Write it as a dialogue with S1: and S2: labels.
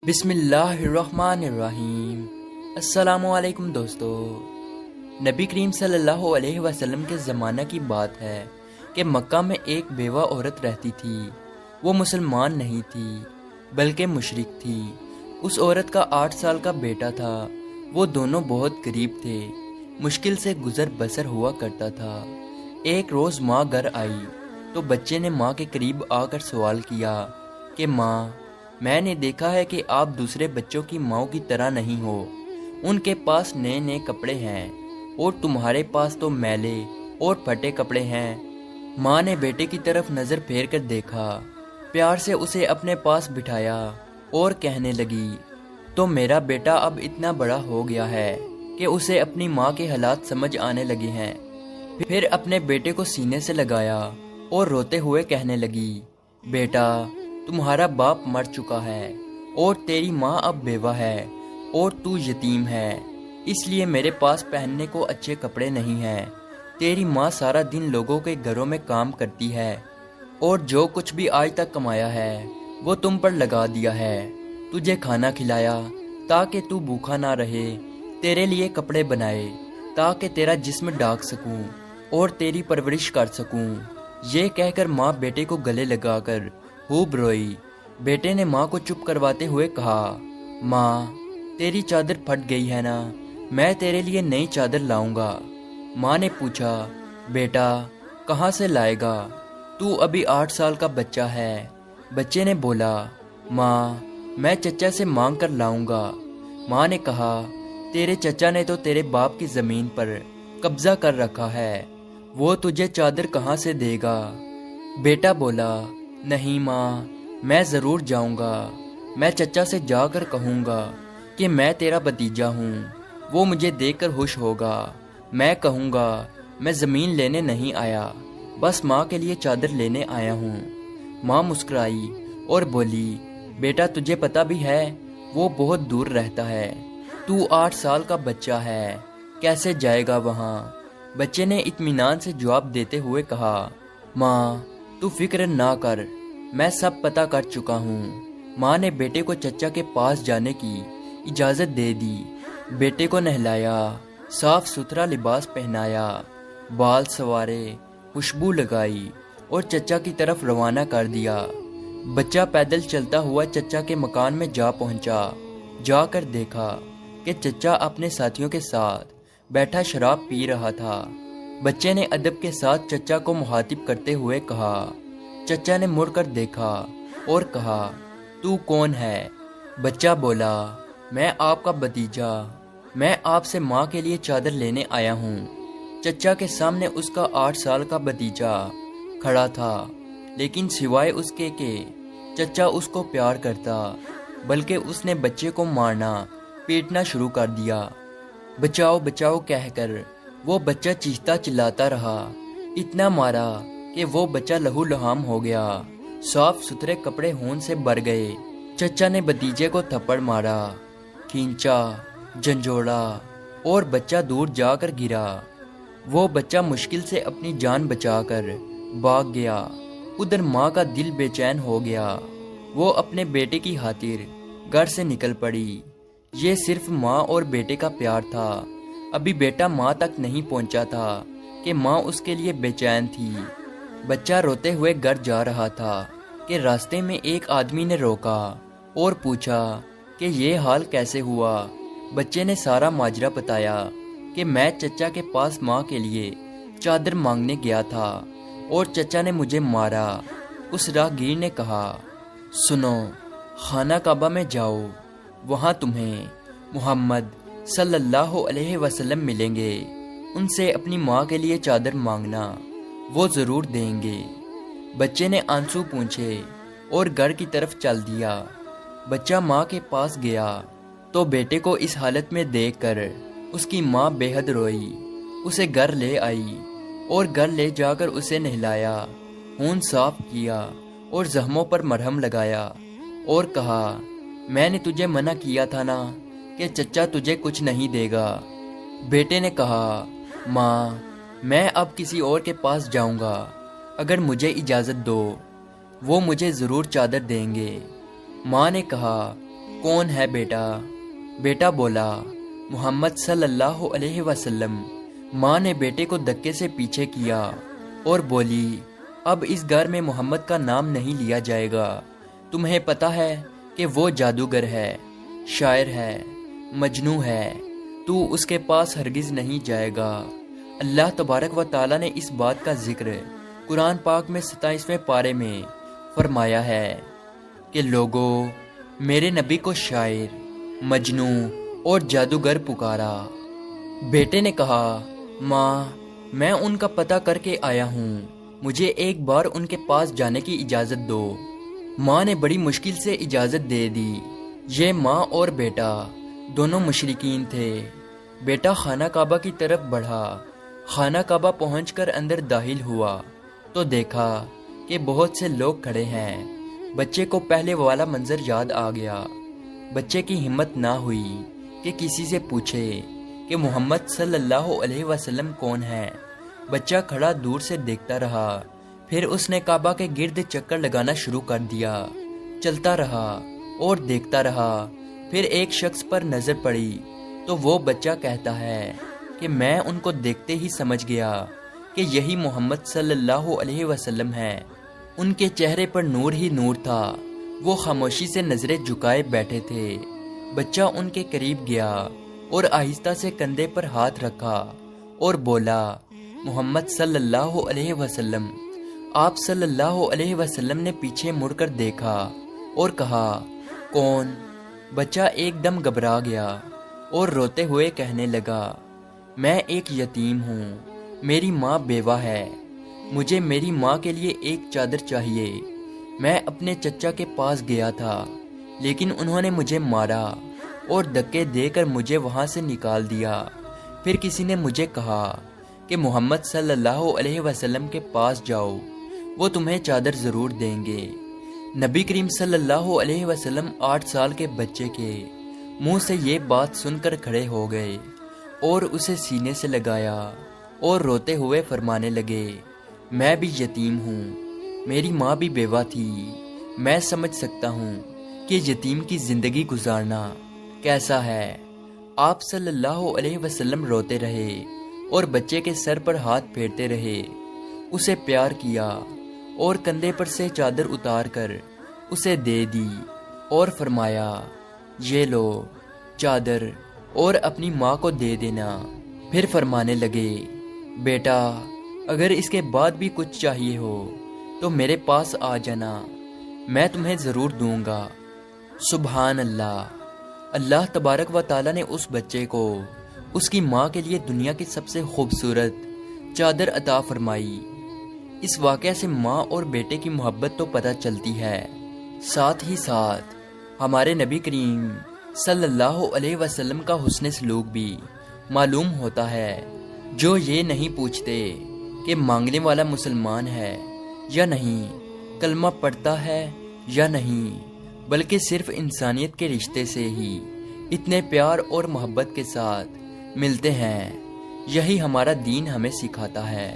S1: بسم اللہ الرحمن الرحیم۔ السلام علیکم دوستو۔ نبی کریم صلی اللہ علیہ وسلم کے زمانہ کی بات ہے کہ مکہ میں ایک بیوہ عورت رہتی تھی۔ وہ مسلمان نہیں تھی بلکہ مشرک تھی۔ اس عورت کا 8 سال کا بیٹا تھا۔ وہ دونوں بہت غریب تھے، مشکل سے گزر بسر ہوا کرتا تھا۔ ایک روز ماں گھر آئی تو بچے نے ماں کے قریب آ کر سوال کیا کہ ماں، میں نے دیکھا ہے کہ آپ دوسرے بچوں کی ماؤں کی طرح نہیں ہو۔ ان کے پاس نئے نئے کپڑے ہیں اور تمہارے پاس تو میلے اور پھٹے کپڑے ہیں۔ ماں نے بیٹے کی طرف نظر پھیر کر دیکھا، پیار سے اسے اپنے پاس بٹھایا اور کہنے لگی، تو میرا بیٹا اب اتنا بڑا ہو گیا ہے کہ اسے اپنی ماں کے حالات سمجھ آنے لگے ہیں۔ پھر اپنے بیٹے کو سینے سے لگایا اور روتے ہوئے کہنے لگی، بیٹا، تمہارا باپ مر چکا ہے اور تیری ماں اب بیوہ ہے اور تو یتیم ہے، اس لیے میرے پاس پہننے کو اچھے کپڑے نہیں ہیں۔ تیری ماں سارا دن لوگوں کے گھروں میں کام کرتی ہے اور جو کچھ بھی آج تک کمایا ہے وہ تم پر لگا دیا ہے۔ تجھے کھانا کھلایا تاکہ تو بھوکا نہ رہے، تیرے لیے کپڑے بنائے تاکہ تیرا جسم ڈھانک سکوں اور تیری پرورش کر سکوں۔ یہ کہہ کر ماں بیٹے کو گلے لگا کر خوب روئی۔ بیٹے نے ماں کو چپ کرواتے ہوئے کہا، ماں، تیری چادر پھٹ گئی ہے نا، میں تیرے لیے نئی چادر لاؤں گا۔ ماں نے پوچھا، بیٹا کہاں سے لائے گا؟ تو ابھی 8 سال کا بچہ ہے۔ بچے نے بولا، ماں، میں چچا سے مانگ کر لاؤں گا۔ ماں نے کہا، تیرے چچا نے تو تیرے باپ کی زمین پر قبضہ کر رکھا ہے، وہ تجھے چادر کہاں سے دے گا؟ بیٹا بولا، نہیں ماں، میں ضرور جاؤں گا۔ میں چچا سے جا کر کہوں گا کہ میں تیرا بھتیجا ہوں، وہ مجھے دیکھ کر خوش ہوگا۔ میں کہوں گا، میں زمین لینے نہیں آیا، بس ماں کے لیے چادر لینے آیا ہوں۔ ماں مسکرائی اور بولی، بیٹا تجھے پتہ بھی ہے وہ بہت دور رہتا ہے، تو 8 سال کا بچہ ہے، کیسے جائے گا وہاں؟ بچے نے اطمینان سے جواب دیتے ہوئے کہا، ماں تو فکر نہ کر، میں سب پتہ کر چکا ہوں۔ ماں نے بیٹے کو چچا کے پاس جانے کی اجازت دے دی۔ بیٹے کو نہلایا، صاف ستھرا لباس پہنایا، بال سنوارے، خوشبو لگائی اور چچا کی طرف روانہ کر دیا۔ بچہ پیدل چلتا ہوا چچا کے مکان میں جا پہنچا۔ جا کر دیکھا کہ چچا اپنے ساتھیوں کے ساتھ بیٹھا شراب پی رہا تھا۔ بچے نے ادب کے ساتھ چچا کو مخاطب کرتے ہوئے کہا۔ چچا نے مڑ کر دیکھا اور کہا، تو کون ہے؟ بچہ بولا، میں آپ کا بھتیجا، میں آپ سے ماں کے لیے چادر لینے آیا ہوں۔ چچا کے سامنے اس کا 8 سال کا بھتیجا کھڑا تھا، لیکن سوائے اس کے کہ چچا اس کو پیار کرتا، بلکہ اس نے بچے کو مارنا پیٹنا شروع کر دیا۔ بچاؤ بچاؤ کہہ کر وہ بچہ چیختا چلاتا رہا، اتنا مارا کہ وہ بچہ لہو لہام ہو گیا، صاف ستھرے کپڑے خون سے بھر گئے۔ چچا نے بھتیجے کو تھپڑ مارا، کھینچا، جھنجھوڑا اور بچہ دور جا کر گرا۔ وہ بچہ مشکل سے اپنی جان بچا کر بھاگ گیا۔ ادھر ماں کا دل بے چین ہو گیا، وہ اپنے بیٹے کی خاطر گھر سے نکل پڑی۔ یہ صرف ماں اور بیٹے کا پیار تھا۔ ابھی بیٹا ماں تک نہیں پہنچا تھا کہ ماں اس کے لیے بے چین تھی۔ بچہ روتے ہوئے گھر جا رہا تھا کہ راستے میں ایک آدمی نے روکا اور پوچھا کہ یہ حال کیسے ہوا؟ بچے نے سارا ماجرا بتایا کہ میں چچا کے پاس ماں کے لیے چادر مانگنے گیا تھا اور چچا نے مجھے مارا۔ اس راہگیر نے کہا، سنو، خانہ کعبہ میں جاؤ، وہاں تمہیں محمد صلی اللہ علیہ وسلم ملیں گے، ان سے اپنی ماں کے لیے چادر مانگنا، وہ ضرور دیں گے۔ بچے نے آنسو پونچھے اور گھر کی طرف چل دیا۔ بچہ ماں کے پاس گیا تو بیٹے کو اس حالت میں دیکھ کر اس کی ماں بے حد روئی، اسے گھر لے آئی اور گھر لے جا کر اسے نہلایا، خون صاف کیا اور زخموں پر مرہم لگایا اور کہا، میں نے تجھے منع کیا تھا نا کہ چچا تجھے کچھ نہیں دے گا۔ بیٹے نے کہا، ماں، میں اب کسی اور کے پاس جاؤں گا، اگر مجھے اجازت دو، وہ مجھے ضرور چادر دیں گے۔ ماں نے کہا، کون ہے بیٹا؟ بیٹا بولا محمد صلی اللہ علیہ وسلم۔ ماں نے بیٹے کو دھکے سے پیچھے کیا اور بولی اب اس گھر میں محمد کا نام نہیں لیا جائے گا۔ تمہیں پتا ہے کہ وہ جادوگر ہے، شاعر ہے، مجنوں ہے، تو اس کے پاس ہرگز نہیں جائے گا۔ اللہ تبارک و تعالیٰ نے اس بات کا ذکر قرآن پاک میں 27ویں پارے میں فرمایا ہے کہ لوگو میرے نبی کو شاعر، مجنوں اور جادوگر پکارا۔ بیٹے نے کہا ماں میں ان کا پتہ کر کے آیا ہوں، مجھے ایک بار ان کے پاس جانے کی اجازت دو۔ ماں نے بڑی مشکل سے اجازت دے دی۔ یہ ماں اور بیٹا دونوں مشرکین تھے۔ بیٹا خانہ کعبہ کی طرف بڑھا۔ خانہ کعبہ پہنچ کر اندر داخل ہوا تو دیکھا کہ بہت سے لوگ کھڑے ہیں۔ بچے کو پہلے والا منظر یاد آ گیا۔ بچے کی ہمت نہ ہوئی کہ کسی سے پوچھے کہ محمد صلی اللہ علیہ وسلم کون ہے۔ بچہ کھڑا دور سے دیکھتا رہا، پھر اس نے کعبہ کے گرد چکر لگانا شروع کر دیا۔ چلتا رہا اور دیکھتا رہا، پھر ایک شخص پر نظر پڑی تو وہ بچہ کہتا ہے کہ میں ان کو دیکھتے ہی سمجھ گیا کہ یہی محمد صلی اللہ علیہ وسلم ہے۔ ان کے چہرے پر نور ہی نور تھا، وہ خاموشی سے نظریں جھکائے بیٹھے تھے۔ بچہ ان کے قریب گیا اور آہستہ سے کندھے پر ہاتھ رکھا اور بولا محمد صلی اللہ علیہ وسلم۔ آپ صلی اللہ علیہ وسلم نے پیچھے مڑ کر دیکھا اور کہا کون؟ بچہ ایک دم گھبرا گیا اور روتے ہوئے کہنے لگا میں ایک یتیم ہوں، میری ماں بیوہ ہے، مجھے میری ماں کے لیے ایک چادر چاہیے۔ میں اپنے چچا کے پاس گیا تھا لیکن انہوں نے مجھے مارا اور دھکے دے کر مجھے وہاں سے نکال دیا۔ پھر کسی نے مجھے کہا کہ محمد صلی اللہ علیہ وسلم کے پاس جاؤ، وہ تمہیں چادر ضرور دیں گے۔ نبی کریم صلی اللہ علیہ وسلم 8 سال کے بچے کے منہ سے یہ بات سن کر کھڑے ہو گئے اور اسے سینے سے لگایا اور روتے ہوئے فرمانے لگے میں بھی یتیم ہوں، میری ماں بھی بیوہ تھی، میں سمجھ سکتا ہوں کہ یتیم کی زندگی گزارنا کیسا ہے۔ آپ صلی اللہ علیہ وسلم روتے رہے اور بچے کے سر پر ہاتھ پھیرتے رہے، اسے پیار کیا اور کندھے پر سے چادر اتار کر اسے دے دی اور فرمایا یہ لو چادر اور اپنی ماں کو دے دینا۔ پھر فرمانے لگے بیٹا اگر اس کے بعد بھی کچھ چاہیے ہو تو میرے پاس آ جانا، میں تمہیں ضرور دوں گا۔ سبحان اللہ! اللہ تبارک و تعالیٰ نے اس بچے کو اس کی ماں کے لیے دنیا کی سب سے خوبصورت چادر عطا فرمائی۔ اس واقعہ سے ماں اور بیٹے کی محبت تو پتہ چلتی ہے، ساتھ ہی ساتھ ہمارے نبی کریم صلی اللہ علیہ وسلم کا حسن سلوک بھی معلوم ہوتا ہے، جو یہ نہیں پوچھتے کہ مانگنے والا مسلمان ہے یا نہیں، کلمہ پڑھتا ہے یا نہیں، بلکہ صرف انسانیت کے رشتے سے ہی اتنے پیار اور محبت کے ساتھ ملتے ہیں۔ یہی ہمارا دین ہمیں سکھاتا ہے۔